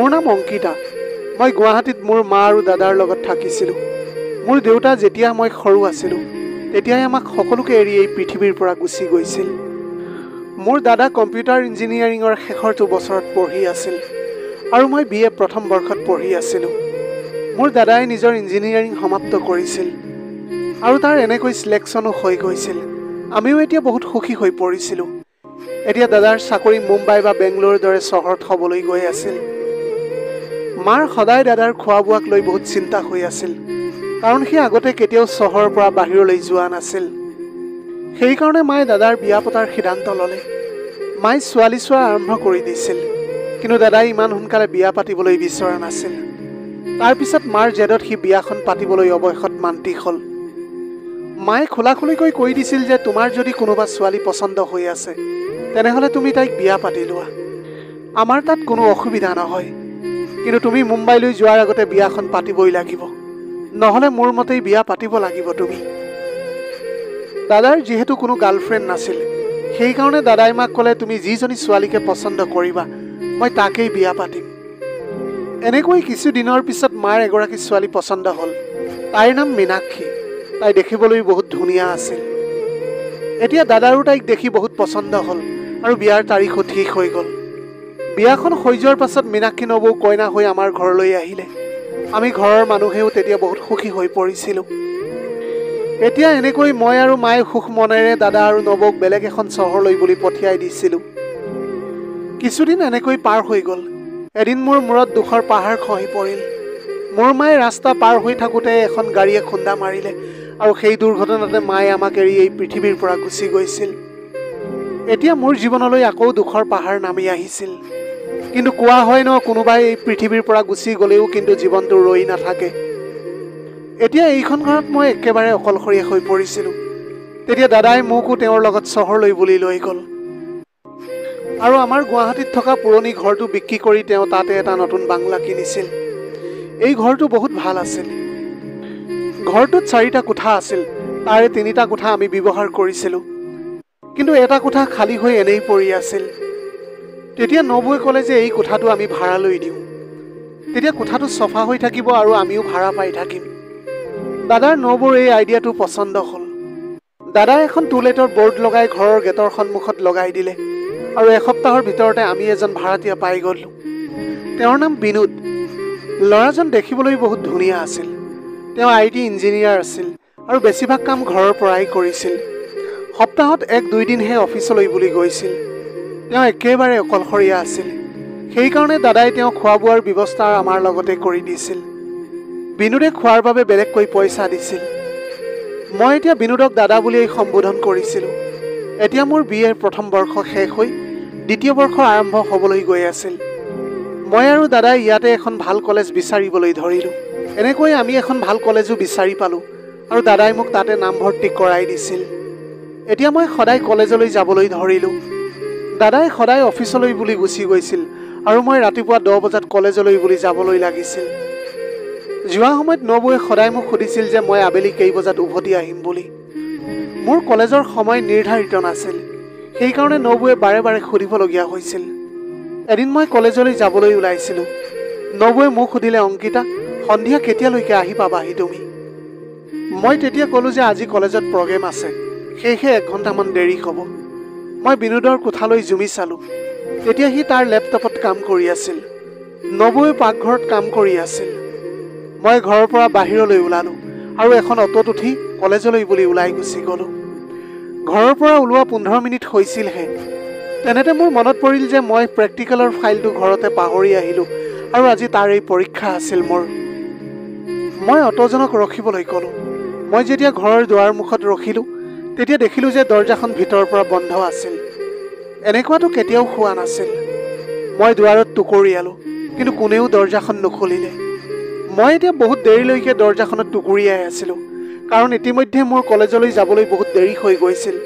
মোৰ নাম অংকিতা। মই গুৱাহাটীত মোৰ মা আৰু দাদাৰ লগত থাকিছিলোঁ। মোৰ দেউতা যেতিয়া মই সৰু আছিলোঁ তেতিয়াই আমাক সকলোকে এৰি এই পৃথিৱীৰ পৰা গুচি গৈছিল। মোৰ দাদা কম্পিউটাৰ ইঞ্জিনিয়াৰিঙৰ শেষৰটো বছৰত পঢ়ি আছিল আৰু মই BA প্ৰথম বৰ্ষত পঢ়ি আছিলোঁ। মোৰ দাদাই নিজৰ ইঞ্জিনিয়াৰিং সমাপ্ত কৰিছিল আৰু তাৰ এনেকৈ চিলেকশ্যনো হৈ গৈছিল। আমিও এতিয়া বহুত সুখী হৈ পৰিছিলোঁ। এতিয়া দাদাৰ চাকৰি মুম্বাই বা বেংগলোৰৰ দৰে চহৰত হ'বলৈ গৈ আছিল। মাৰ সদায় দাদাৰ খোৱা বোৱাক লৈ বহুত চিন্তা হৈ আছিল, কাৰণ সি আগতে কেতিয়াও চহৰৰ পৰা বাহিৰলৈ যোৱা নাছিল। সেইকাৰণে মায়ে দাদাৰ বিয়া পতাৰ সিদ্ধান্ত ল'লে। মায়ে ছোৱালী চোৱা আৰম্ভ কৰি দিছিল, কিন্তু দাদাই ইমান সোনকালে বিয়া পাতিবলৈ বিচৰা নাছিল। তাৰপিছত মাৰ জেদত সি বিয়াখন পাতিবলৈ অৱশেষত মান্তি হ'ল। মায়ে খোলাখুলিকৈ কৈ দিছিল যে তোমাৰ যদি কোনোবা ছোৱালী পচন্দ হৈ আছে তেনেহ'লে তুমি তাইক বিয়া পাতি লোৱা। আমাৰ তাত কোনো অসুবিধা নহয়, কিন্তু তুমি মুম্বাইলৈ যোৱাৰ আগতে বিয়াখন পাতিবই লাগিব, নহ'লে মোৰ মতেই বিয়া পাতিব লাগিব তুমি। দাদাৰ যিহেতু কোনো গাৰ্লফ্ৰেণ্ড নাছিল, সেইকাৰণে দাদাই মাক ক'লে তুমি যিজনী ছোৱালীকে পচন্দ কৰিবা মই তাকেই বিয়া পাতিম। এনেকৈ কিছুদিনৰ পিছত মাৰ এগৰাকী ছোৱালী পচন্দ হ'ল। তাইৰ নাম মীনাক্ষী। তাই দেখিবলৈ বহুত ধুনীয়া আছিল। এতিয়া দাদাৰো তাইক দেখি বহুত পচন্দ হ'ল আৰু বিয়াৰ তাৰিখো ঠিক হৈ গ'ল। বিয়াখন হৈ যোৱাৰ পাছত মীনাক্ষী নবৌ কইনা হৈ আমাৰ ঘৰলৈ আহিলে। আমি ঘৰৰ মানুহেও তেতিয়া বহুত সুখী হৈ পৰিছিলোঁ। এতিয়া এনেকৈ মই আৰু মায়ে সুখ মনেৰে দাদা আৰু নবৌক বেলেগ এখন চহৰলৈ বুলি পঠিয়াই দিছিলোঁ। কিছুদিন এনেকৈ পাৰ হৈ গ'ল। এদিন মোৰ মূৰত দুখৰ পাহাৰ খহি পৰিল। মোৰ মায়ে ৰাস্তা পাৰ হৈ থাকোঁতে এখন গাড়ীয়ে খুন্দা মাৰিলে আৰু সেই দুৰ্ঘটনাতে মায়ে আমাক এৰি এই পৃথিৱীৰ পৰা গুচি গৈছিল। এতিয়া মোৰ জীৱনলৈ আকৌ দুখৰ পাহাৰ নামি আহিছিল। কিন্তু কোৱা হয় ন, কোনোবাই এই পৃথিৱীৰ পৰা গুচি গ'লেও কিন্তু জীৱনটো ৰৈ নাথাকে। এতিয়া এইখন ঘৰত মই একেবাৰে অকলশৰীয়া হৈ পৰিছিলোঁ। তেতিয়া দাদাই মোকো তেওঁৰ লগত চহৰলৈ বুলি লৈ গ'ল আৰু আমাৰ গুৱাহাটীত থকা পুৰণি ঘৰটো বিক্ৰী কৰি তেওঁ তাতে এটা নতুন বাংলা কিনিছিল। এই ঘৰটো বহুত ভাল আছিল। ঘৰটোত 4টা কোঠা আছিল, তাৰে 3টা কোঠা আমি ব্যৱহাৰ কৰিছিলোঁ, কিন্তু এটা কোঠা খালী হৈ এনেই পৰি আছিল। তেতিয়া নবৌৱে ক'লে যে এই কোঠাটো আমি ভাড়ালৈ দিওঁ, তেতিয়া কোঠাটো চফা হৈ থাকিব আৰু আমিও ভাড়া পাই থাকিম। দাদাৰ নবৌৰ এই আইডিয়াটো পচন্দ হ'ল। দাদাই এখন টুলেটৰ বৰ্ড লগাই ঘৰৰ গেটৰ সন্মুখত লগাই দিলে আৰু এসপ্তাহৰ ভিতৰতে আমি এজন ভাড়াতীয়া পাই গ'লোঁ। তেওঁৰ নাম বিনোদ। ল'ৰাজন দেখিবলৈ বহুত ধুনীয়া আছিল। তেওঁ IT ইঞ্জিনিয়াৰ আছিল আৰু বেছিভাগ কাম ঘৰৰ পৰাই কৰিছিল। সপ্তাহত 1-2 দিনহে অফিচলৈ বুলি গৈছিল। তেওঁ একেবাৰে অকলশৰীয়া আছিল। সেইকাৰণে দাদাই তেওঁ খোৱা বোৱাৰ ব্যৱস্থা আমাৰ লগতে কৰি দিছিল। বিনোদে খোৱাৰ বাবে বেলেগকৈ পইচা দিছিল। মই এতিয়া বিনোদক দাদা বুলিয়েই সম্বোধন কৰিছিলোঁ। এতিয়া মোৰ BA প্ৰথম বৰ্ষ শেষ হৈ দ্বিতীয় বৰ্ষ আৰম্ভ হ'বলৈ গৈ আছিল। মই আৰু দাদাই ইয়াতে এখন ভাল কলেজ বিচাৰিবলৈ ধৰিলোঁ। এনেকৈ আমি এখন ভাল কলেজো বিচাৰি পালোঁ আৰু দাদাই মোক তাতে নামভৰ্তি কৰাই দিছিল। এতিয়া মই সদায় কলেজলৈ যাবলৈ ধৰিলোঁ। দাদাই সদায় অফিচলৈ বুলি গুচি গৈছিল আৰু মই ৰাতিপুৱা 10 বজাত কলেজলৈ বুলি যাবলৈ লাগিছিল। যোৱা সময়ত নবৌৱে সদায় মোক সুধিছিল যে মই আবেলি কেই বজাত উভতি আহিম বুলি। মোৰ কলেজৰ সময় নিৰ্ধাৰিত নাছিল, সেইকাৰণে নবৌৱে বাৰে বাৰে সুধিবলগীয়া হৈছিল। এদিন মই কলেজলৈ যাবলৈ ওলাইছিলোঁ। নবৌৱে মোক সুধিলে, অংকিতা, সন্ধিয়া কেতিয়ালৈকে আহি পাবাহি তুমি? মই তেতিয়া ক'লোঁ যে আজি কলেজত প্ৰগ্ৰেম আছে, সেয়েহে 1 ঘণ্টামান দেৰি হ'ব। মই বিনোদৰ কোঠালৈ জুমি চালোঁ। তেতিয়া সি তাৰ লেপটপত কাম কৰি আছিল। নবৌৱে পাকঘৰত কাম কৰি আছিল। মই ঘৰৰ পৰা বাহিৰলৈ ওলালোঁ আৰু এখন অটোত উঠি কলেজলৈ বুলি ওলাই গুচি গ'লোঁ। ঘৰৰ পৰা ওলোৱা 15 মিনিট হৈছিলহে। তেনেতে মোৰ মনত পৰিল যে মই প্ৰেক্টিকেলৰ ফাইলটো ঘৰতে পাহৰি আহিলোঁ আৰু আজি তাৰ এই পৰীক্ষা আছিল মোৰ। মই অটোজনক ৰখিবলৈ ক'লোঁ। মই যেতিয়া ঘৰৰ দুৱাৰ মুখত ৰখিলোঁ তেতিয়া দেখিলোঁ যে দৰ্জাখন ভিতৰৰ পৰা বন্ধ আছিল। এনেকুৱাটো কেতিয়াও হোৱা নাছিল। মই দুৱাৰত টুকুৰিয়ালোঁ, কিন্তু কোনেও দৰ্জাখন নুখুলিলে। মই এতিয়া বহুত দেৰিলৈকে দৰ্জাখনত টুকুৰিয়াই আছিলোঁ, কাৰণ ইতিমধ্যে মোৰ কলেজলৈ যাবলৈ বহুত দেৰি হৈ গৈছিল।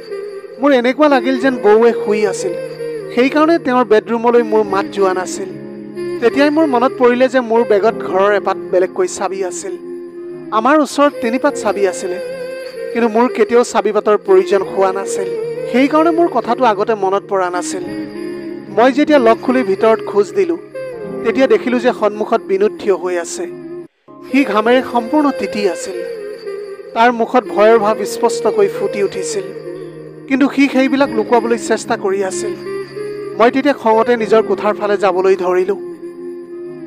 মোৰ এনেকুৱা লাগিল যেন বৌৱে শুই আছিল, সেইকাৰণে তেওঁৰ বেডৰুমলৈ মোৰ মাত যোৱা নাছিল। তেতিয়াই মোৰ মনত পৰিলে যে মোৰ বেগত ঘৰৰ এপাত বেলেগকৈ চাবি আছিল। আমাৰ ওচৰত 3 পাত চাবি আছিলে, কিন্তু মোৰ কেতিয়াও চাবি পাতৰ প্ৰয়োজন হোৱা নাছিল। সেইকাৰণে মোৰ কথাটো আগতে মনত পৰা নাছিল। মই যেতিয়া লক খুলি ভিতৰত খোজ দিলোঁ তেতিয়া দেখিলোঁ যে সন্মুখত বিনোদ থিয় হৈ আছে। সি ঘামেৰে সম্পূৰ্ণ তিতি আছিল। তাৰ মুখত ভয়ৰ ভাৱ স্পষ্টকৈ ফুটি উঠিছিল, কিন্তু সি সেইবিলাক লুকুৱাবলৈ চেষ্টা কৰি আছিল। মই তেতিয়া খঙতে নিজৰ কোঠাৰ ফালে যাবলৈ ধৰিলোঁ।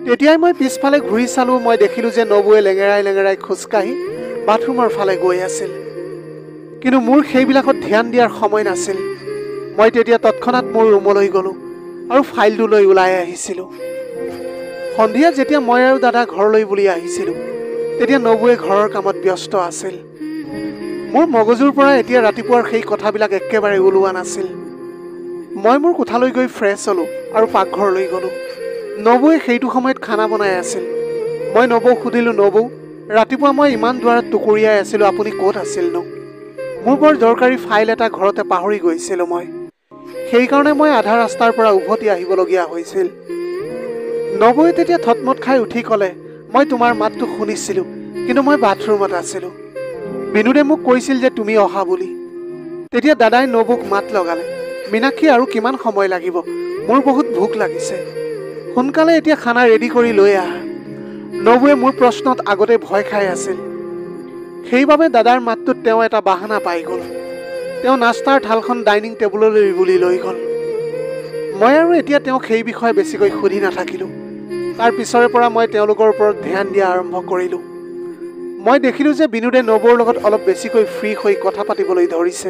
তেতিয়াই মই পিছফালে ঘূৰি চালোঁ। মই দেখিলোঁ যে নবৌৱে লেঙেৰাই লেঙেৰাই খোজকাঢ়ি বাথৰুমৰ ফালে গৈ আছিল, কিন্তু মোৰ সেইবিলাকত ধ্যান দিয়াৰ সময় নাছিল। মই তেতিয়া তৎক্ষণাত মোৰ ৰুমলৈ গ'লোঁ আৰু ফাইলটো লৈ ওলাই আহিছিলোঁ। সন্ধিয়া যেতিয়া মই আৰু দাদা ঘৰলৈ বুলি আহিছিলোঁ, তেতিয়া নবৌৱে ঘৰৰ কামত ব্যস্ত আছিল। মোৰ মগজুৰ পৰা এতিয়া ৰাতিপুৱাৰ সেই কথাবিলাক একেবাৰে ওলোৱা নাছিল। মই মোৰ কোঠালৈ গৈ ফ্ৰেছ হ'লোঁ আৰু পাকঘৰলৈ গ'লোঁ। নবৌৱে সেইটো সময়ত খানা বনাই আছিল। মই নবৌক সুধিলোঁ, নবৌ, ৰাতিপুৱা মই ইমান দুৱাৰত টুকুৰিয়াই আছিলোঁ, আপুনি ক'ত আছিলনো? মোৰ বৰ দৰকাৰী ফাইল এটা ঘৰতে পাহৰি গৈছিলোঁ মই। সেইকাৰণে মই আধা ৰাস্তাৰ পৰা উভতি আহিবলগীয়া হৈছিল। নবৌৱে তেতিয়া থতমত খাই উঠি ক'লে, মই তোমাৰ মাতটো শুনিছিলোঁ, কিন্তু মই বাথৰুমত আছিলোঁ। বিনোদে মোক কৈছিল যে তুমি অহা বুলি। তেতিয়া দাদাই নবৌক মাত লগালে, মীনাক্ষী, আৰু কিমান সময় লাগিব? মোৰ বহুত ভোক লাগিছে। সোনকালে এতিয়া খানা ৰেডি কৰি লৈ আহা। নবৌৱে মোৰ প্ৰশ্নত আগতে ভয় খাই আছিল। সেইবাবে দাদাৰ মাতটোত তেওঁ এটা বাহানা পাই গ'ল। তেওঁ নাস্তাৰ থালখন ডাইনিং টেবুললৈ বুলি লৈ গ'ল। মই আৰু এতিয়া তেওঁক সেই বিষয়ে বেছিকৈ সুধি নাথাকিলোঁ। তাৰ পিছৰে পৰা মই তেওঁলোকৰ ওপৰত ধ্যান দিয়া আৰম্ভ কৰিলোঁ। মই দেখিলোঁ যে বিনোদে নবৌৰ লগত অলপ বেছিকৈ ফ্ৰী হৈ কথা পাতিবলৈ ধৰিছে,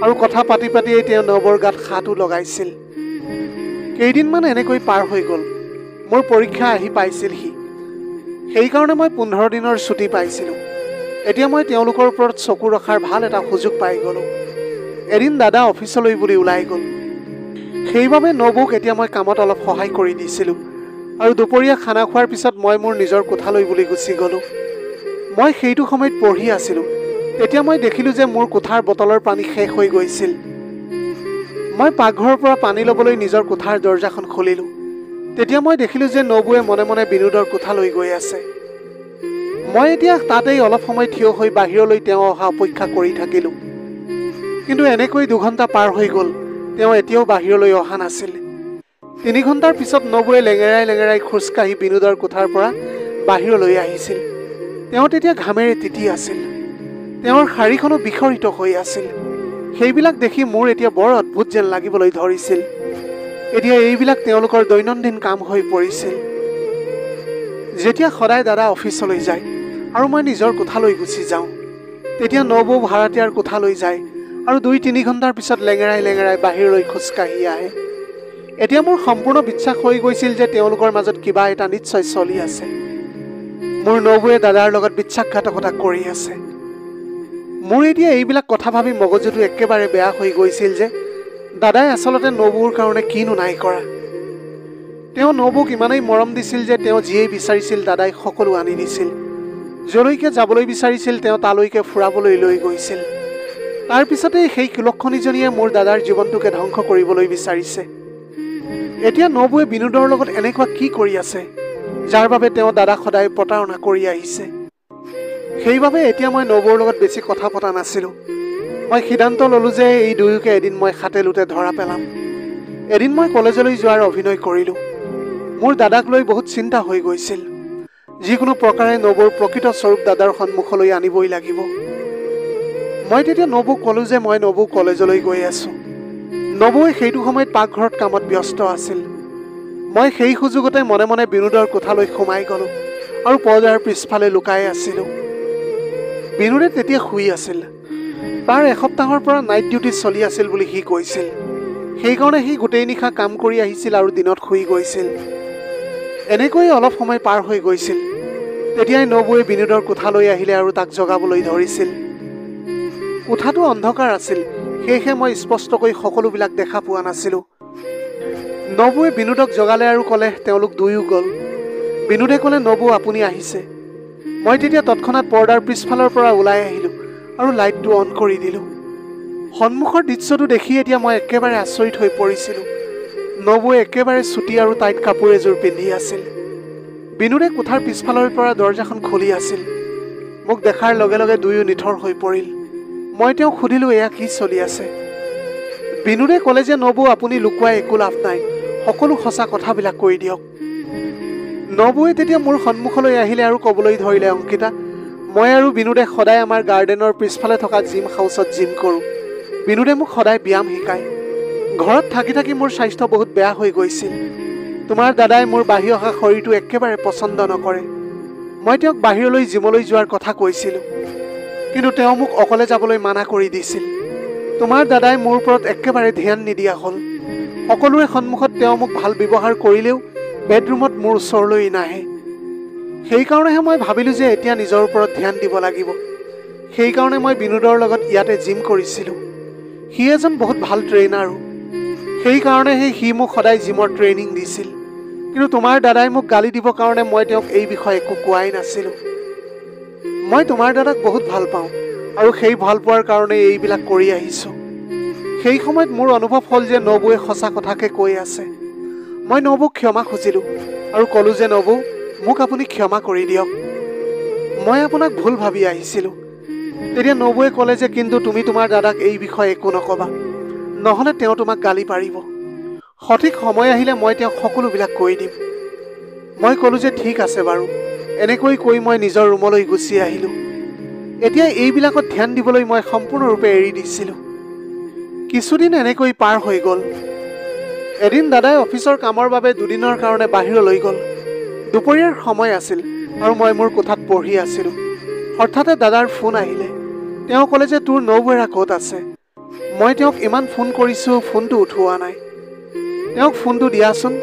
আৰু কথা পাতি পাতিয়েই তেওঁ নবৌৰ গাত হাতো লগাইছিল। কেইদিনমান এনেকৈ পাৰ হৈ গ'ল। মোৰ পৰীক্ষা আহি পাইছিলহি। সেইকাৰণে মই 15 দিনৰ ছুটী পাইছিলোঁ। এতিয়া মই তেওঁলোকৰ ওপৰত চকু ৰখাৰ ভাল এটা সুযোগ পাই গ'লোঁ। এদিন দাদা অফিচলৈ বুলি ওলাই গ'ল। সেইবাবে নবৌক এতিয়া মই কামত অলপ সহায় কৰি দিছিলোঁ, আৰু দুপৰীয়া খানা খোৱাৰ পিছত মই মোৰ নিজৰ কোঠালৈ বুলি গুচি গ'লোঁ। মই সেইটো সময়ত পঢ়ি আছিলোঁ। তেতিয়া মই দেখিলোঁ যে মোৰ কোঠাৰ বটলৰ পানী শেষ হৈ গৈছিল। মই পাকঘৰৰ পৰা পানী ল'বলৈ নিজৰ কোঠাৰ দৰজাখন খুলিলোঁ। তেতিয়া মই দেখিলোঁ যে নবৌৱে মনে মনে বিনোদৰ কোঠালৈ গৈ আছে। মই এতিয়া তাতেই অলপ সময় থিয় হৈ বাহিৰলৈ তেওঁ অহা অপেক্ষা কৰি থাকিলোঁ। কিন্তু এনেকৈ 2 ঘণ্টা পাৰ হৈ গ'ল, তেওঁ এতিয়াও বাহিৰলৈ অহা নাছিল। 3 ঘণ্টাৰ পিছত নবৌৱে লেঙেৰাই লেঙেৰাই খোজকাঢ়ি বিনোদৰ কোঠাৰ পৰা বাহিৰলৈ আহিছিল। তেওঁ তেতিয়া ঘামেৰে তিতি আছিল। তেওঁৰ শাৰীখনো বিখৰিত হৈ আছিল। সেইবিলাক দেখি মোৰ এতিয়া বৰ অদ্ভুত যেন লাগিবলৈ ধৰিছিল। এতিয়া এইবিলাক তেওঁলোকৰ দৈনন্দিন কাম হৈ পৰিছিল। যেতিয়া সদায় দাদা অফিচলৈ যায় আৰু মই নিজৰ কোঠালৈ গুচি যাওঁ, তেতিয়া নবৌ ভাড়াতীয়াৰ কোঠালৈ যায় আৰু 2-3 ঘণ্টাৰ পিছত লেঙেৰাই লেঙেৰাই বাহিৰলৈ খোজকাঢ়ি আহে। এতিয়া মোৰ সম্পূৰ্ণ বিশ্বাস হৈ গৈছিল যে তেওঁলোকৰ মাজত কিবা এটা নিশ্চয় চলি আছে। মোৰ নবৌৱে দাদাৰ লগত বিশ্বাসঘাতকতা কৰি আছে। মোৰ এতিয়া এইবিলাক কথা ভাবি মগজুটো একেবাৰে বেয়া হৈ গৈছিল যে দাদাই আচলতে নবৌৰ কাৰণে কিনো নাই কৰা। তেওঁ নবৌক ইমানেই মৰম দিছিল যে তেওঁ যিয়েই বিচাৰিছিল দাদাই সকলো আনি দিছিল। যলৈকে যাবলৈ বিচাৰিছিল তেওঁ তালৈকে ফুৰাবলৈ লৈ গৈছিল। তাৰ পিছতেই সেই কুলক্ষণীজনীয়ে মোৰ দাদাৰ জীৱনটোকে ধ্বংস কৰিবলৈ বিচাৰিছে। এতিয়া নবৌৱে বিনোদৰ লগত এনেকুৱা কি কৰি আছে, যাৰ বাবে তেওঁ দাদাক সদায় প্ৰতাৰণা কৰি আহিছে। সেইবাবে এতিয়া মই নবৌৰ লগত বেছি কথা পতা নাছিলোঁ। মই সিদ্ধান্ত ল'লোঁ যে এই দুয়োকে এদিন মই হাতে লোটে ধৰা পেলাম। এদিন মই কলেজলৈ যোৱাৰ অভিনয় কৰিলোঁ। মোৰ দাদাক লৈ বহুত চিন্তা হৈ গৈছিল। যিকোনো প্ৰকাৰে নবৌৰ প্ৰকৃত স্বৰূপ দাদাৰ সন্মুখলৈ আনিবই লাগিব। মই তেতিয়া নবৌক ক'লোঁ যে মই নবৌ কলেজলৈ গৈ আছোঁ। নবৌৱে সেইটো সময়ত পাকঘৰত কামত ব্যস্ত আছিল। মই সেই সুযোগতে মনে মনে বিনোদৰ কোঠালৈ সোমাই গ'লোঁ আৰু পৰ্দাৰ পিছফালে লুকাই আছিলোঁ। বিনোদে তেতিয়া শুই আছিল। তাৰ এসপ্তাহৰ পৰা নাইট ডিউটি চলি আছিল বুলি সি কৈছিল। সেইকাৰণে সি গোটেই নিশা কাম কৰি আহিছিল আৰু দিনত শুই গৈছিল। এনেকৈ অলপ সময় পাৰ হৈ গৈছিল। তেতিয়াই নবৌৱে বিনোদৰ কোঠালৈ আহিলে আৰু তাক জগাবলৈ ধৰিছিল। কোঠাটো অন্ধকাৰ আছিল, সেয়েহে মই স্পষ্টকৈ সকলোবিলাক দেখা পোৱা নাছিলোঁ। নবৌৱে বিনোদক জগালে আৰু ক'লে তেওঁলোক দুয়ো গ'ল। বিনোদে ক'লে, নবৌ আপুনি আহিছে। মই তেতিয়া তৎক্ষণাত পৰ্দাৰ পিছফালৰ পৰা ওলাই আহিলোঁ আৰু লাইটটো অন কৰি দিলোঁ। সন্মুখৰ দৃশ্যটো দেখি এতিয়া মই একেবাৰে আচৰিত হৈ পৰিছিলোঁ। নবৌৱে একেবাৰে চুটি আৰু টাইট কাপোৰ এযোৰ পিন্ধি আছিল। বিনোদে কোঠাৰ পিছফালৰ পৰা দৰজাখন খুলি আছিল। মোক দেখাৰ লগে লগে দুয়ো নিথৰ হৈ পৰিল। মই তেওঁক সুধিলোঁ, এয়া কি চলি আছে? বিনোদে ক'লে যে নবৌ আপুনি লুকুৱাই একো লাভ নাই, সকলো সঁচা কথাবিলাক কৈ দিয়ক। নবৌৱে তেতিয়া মোৰ সন্মুখলৈ আহিলে আৰু ক'বলৈ ধৰিলে, অংকিতা, মই আৰু বিনোদে সদায় আমাৰ গাৰ্ডেনৰ পিছফালে থকা জিম হাউচত জিম কৰোঁ। বিনোদে মোক সদায় ব্যায়াম শিকায়। ঘৰত থাকি থাকি মোৰ স্বাস্থ্য বহুত বেয়া হৈ গৈছিল। তোমাৰ দাদাই মোৰ বাঢ়ি অহা শৰীৰটো একেবাৰে পচন্দ নকৰে। মই তেওঁক বাহিৰলৈ জিমলৈ যোৱাৰ কথা কৈছিলোঁ, কিন্তু তেওঁ মোক অকলে যাবলৈ মানা কৰি দিছিল। তোমাৰ দাদাই মোৰ ওপৰত একেবাৰে ধ্যান নিদিয়া হ'ল। সকলোৰে সন্মুখত তেওঁ মোক ভাল ব্যৱহাৰ কৰিলেও বেডৰুমত মোৰ ওচৰলৈ নাহে। সেইকাৰণেহে মই ভাবিলোঁ যে এতিয়া নিজৰ ওপৰত ধ্যান দিব লাগিব। সেইকাৰণে মই বিনোদৰ লগত ইয়াতে জিম কৰিছিলোঁ। সি এজন বহুত ভাল ট্ৰেইনাৰো। সেইকাৰণেহে সি মোক সদায় জিমৰ ট্ৰেইনিং দিছিল। কিন্তু তোমাৰ দাদাই মোক গালি দিবৰ কাৰণে মই তেওঁক এই বিষয়ে একো কোৱাই নাছিলোঁ। মই তোমাৰ দাদাক বহুত ভাল পাওঁ আৰু সেই ভাল পোৱাৰ কাৰণে এইবিলাক কৰি আহিছোঁ। সেই সময়ত মোৰ অনুভৱ হ'ল যে নবৌৱে সঁচা কথাকে কৈ আছে। মই নবৌক ক্ষমা খুজিলোঁ আৰু ক'লোঁ যে নবৌ, মোক আপুনি ক্ষমা কৰি দিয়ক। মই আপোনাক ভুল ভাবি আহিছিলোঁ। তেতিয়া নবৌৱে ক'লে যে কিন্তু তুমি তোমাৰ দাদাক এই বিষয়ে একো নক'বা, নহ'লে তেওঁ তোমাক গালি পাৰিব। সঠিক সময় আহিলে মই তেওঁক সকলোবিলাক কৈ দিম। মই ক'লোঁ যে ঠিক আছে বাৰু। এনেকৈ কৈ মই নিজৰ ৰুমলৈ গুচি আহিলোঁ। এতিয়া এইবিলাকত ধ্যান দিবলৈ মই সম্পূৰ্ণৰূপে এৰি দিছিলোঁ। কিছুদিন এনেকৈ পাৰ হৈ গ'ল। এদিন দাদাই অফিচৰ কামৰ বাবে দুদিনৰ কাৰণে বাহিৰলৈ গ'ল। দুপৰীয়াৰ সময় আছিল আৰু মই মোৰ কোঠাত পঢ়ি আছিলোঁ। হঠাতে দাদাৰ ফোন আহিলে। তেওঁ ক'লে যে তোৰ নবৌৱেৰা ক'ত আছে? মই তেওঁক ইমান ফোন কৰিছোঁ, ফোনটো উঠোৱা নাই। তেওঁক ফোনটো দিয়াচোন,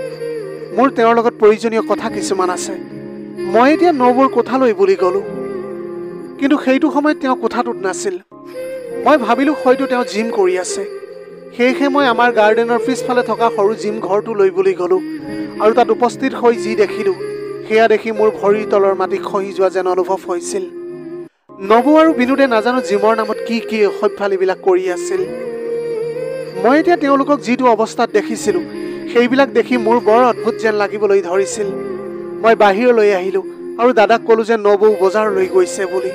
মোৰ তেওঁৰ লগত প্ৰয়োজনীয় কথা কিছুমান আছে। মই এতিয়া নবৌৰ কোঠালৈ বুলি গ'লোঁ, কিন্তু সেইটো সময়ত তেওঁ কোঠাটোত নাছিল। মই ভাবিলোঁ হয়তো তেওঁ জিম কৰি আছে। সেয়েহে মই আমাৰ গাৰ্ডেনৰ পিছফালে থকা সৰু জিম ঘৰটোলৈ বুলি গ'লোঁ আৰু তাত উপস্থিত হৈ যি দেখিলোঁ, সেয়া দেখি মোৰ ভৰিৰ তলৰ মাটি খহি যোৱা যেন অনুভৱ হৈছিল। নবৌ আৰু বিনোদে নাজানো জিমৰ নামত কি কি অসভ্যালিবিলাক কৰি আছিল। মই এতিয়া তেওঁলোকক যিটো অৱস্থাত দেখিছিলোঁ, সেইবিলাক দেখি মোৰ বৰ অদ্ভুত যেন লাগিবলৈ ধৰিছিল। মই বাহিৰলৈ আহিলোঁ আৰু দাদাক ক'লোঁ যে নবৌ বজাৰলৈ গৈছে বুলি।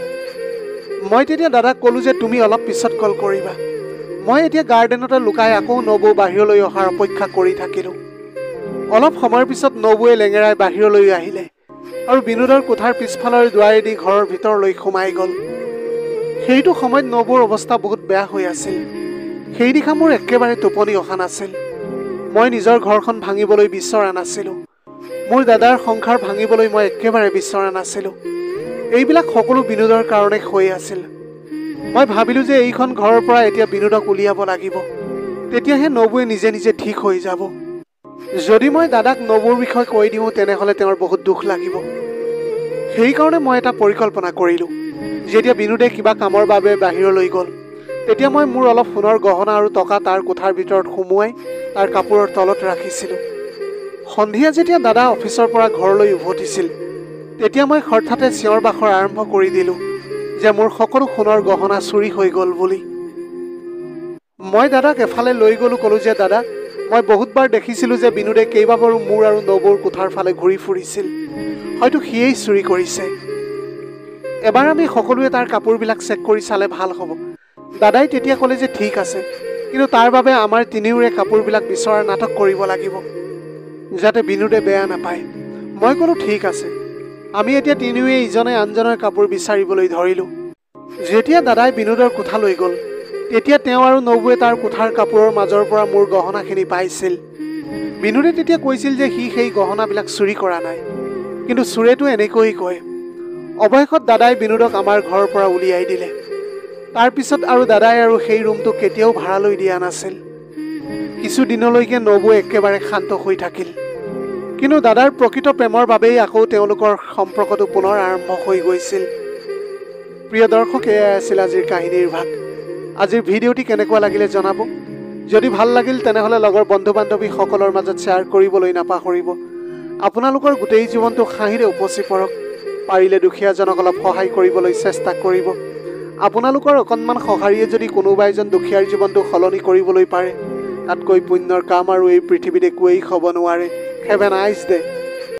মই তেতিয়া দাদাক ক'লোঁ যে তুমি অলপ পিছত কল কৰিবা। মই এতিয়া গাৰ্ডেনতে লুকাই আকৌ নবৌ বাহিৰলৈ অহাৰ অপেক্ষা কৰি থাকিলোঁ। অলপ সময়ৰ পিছত নবৌৱে লেঙেৰাই বাহিৰলৈ আহিলে আৰু বিনোদৰ কোঠাৰ পিছফালৰ দুৱাৰেদি ঘৰৰ ভিতৰলৈ সোমাই গ'ল। সেইটো সময়ত নবৌৰ অৱস্থা বহুত বেয়া হৈ আছিল। সেই দিশা মোৰ একেবাৰে টোপনি অহা নাছিল। মই নিজৰ ঘৰখন ভাঙিবলৈ বিচৰা নাছিলোঁ। মোৰ দাদাৰ সংসাৰ ভাঙিবলৈ মই একেবাৰে বিচৰা নাছিলোঁ। এইবিলাক সকলো বিনোদৰ কাৰণে হৈ আছিল। মই ভাবিলোঁ যে এইখন ঘৰৰ পৰা এতিয়া বিনোদক উলিয়াব লাগিব। তেতিয়াহে নবৌৱে নিজে নিজে ঠিক হৈ যাব। যদি মই দাদাক নবৌৰ বিষয়ে কৈ দিওঁ, তেনেহ'লে তেওঁৰ বহুত দুখ লাগিব। সেইকাৰণে মই এটা পৰিকল্পনা কৰিলোঁ। যেতিয়া বিনোদে কিবা কামৰ বাবে বাহিৰলৈ গ'ল, তেতিয়া মই মোৰ অলপ সোণৰ গহনা আৰু টকা তাৰ কোঠাৰ ভিতৰত সুমুৱাই তাৰ কাপোৰৰ তলত ৰাখিছিলোঁ। সন্ধিয়া যেতিয়া দাদা অফিচৰ পৰা ঘৰলৈ উভতিছিল, তেতিয়া মই হঠাতে চিঞৰ বাখৰ আৰম্ভ কৰি দিলোঁ যে মোৰ সকলো সোণৰ গহনা চুৰি হৈ গ'ল বুলি। মই দাদাক এফালে লৈ গ'লোঁ, ক'লোঁ যে দাদা, মই বহুতবাৰ দেখিছিলোঁ যে বিনোদে কেইবাবাৰো মোৰ আৰু নবৌৰ কোঠাৰ ফালে ঘূৰি ফুৰিছিল। হয়তো সিয়েই চুৰি কৰিছে। এবাৰ আমি সকলোৱে তাৰ কাপোৰবিলাক চেক কৰি চালে ভাল হ'ব। দাদাই তেতিয়া ক'লে যে ঠিক আছে, কিন্তু তাৰ বাবে আমাৰ তিনিওৰে কাপোৰবিলাক বিচৰাৰ নাটক কৰিব লাগিব, যাতে বিনোদে বেয়া নাপায়। মই ক'লোঁ ঠিক আছে। আমি এতিয়া তিনিওৱে ইজনে আনজনৰ কাপোৰ বিচাৰিবলৈ ধৰিলোঁ। যেতিয়া দাদাই বিনোদৰ কোঠালৈ গ'ল, তেতিয়া তেওঁ আৰু নবৌৱে তাৰ কোঠাৰ কাপোৰৰ মাজৰ পৰা মোৰ গহনাখিনি পাইছিল। বিনোদে তেতিয়া কৈছিল যে সি সেই গহনাবিলাক চুৰি কৰা নাই, কিন্তু চোৰেটো এনেকৈ কয়। অৱশেষত দাদাই বিনোদক আমাৰ ঘৰৰ পৰা উলিয়াই দিলে। তাৰপিছত আৰু দাদাই আৰু সেই ৰুমটো কেতিয়াও ভাড়ালৈ দিয়া নাছিল। কিছুদিনলৈকে নবৌ একেবাৰে শান্ত হৈ থাকিল। কিন্তু দাদাৰ প্ৰকৃত প্ৰেমৰ বাবেই আকৌ তেওঁলোকৰ সম্পৰ্কটো পুনৰ আৰম্ভ হৈ গৈছিল। প্ৰিয় দৰ্শক, এয়াই আছিল আজিৰ কাহিনীৰ ভাগ। আজিৰ ভিডিঅ'টি কেনেকুৱা লাগিলে জনাব। যদি ভাল লাগিল তেনেহ'লে লগৰ বন্ধু বান্ধৱীসকলৰ মাজত শ্বেয়াৰ কৰিবলৈ নাপাহৰিব। আপোনালোকৰ গোটেই জীৱনটো হাঁহিৰে উপচি পৰক। পাৰিলে দুখীয়াজনক অলপ সহায় কৰিবলৈ চেষ্টা কৰিব। আপোনালোকৰ অকণমান সঁহাৰিয়ে যদি কোনোবা এজন দুখীয়াৰ জীৱনটো সলনি কৰিবলৈ পাৰে, তাতকৈ পুণ্যৰ কাম আৰু এই পৃথিৱীত একোৱেই হ'ব নোৱাৰে। Have a nice day.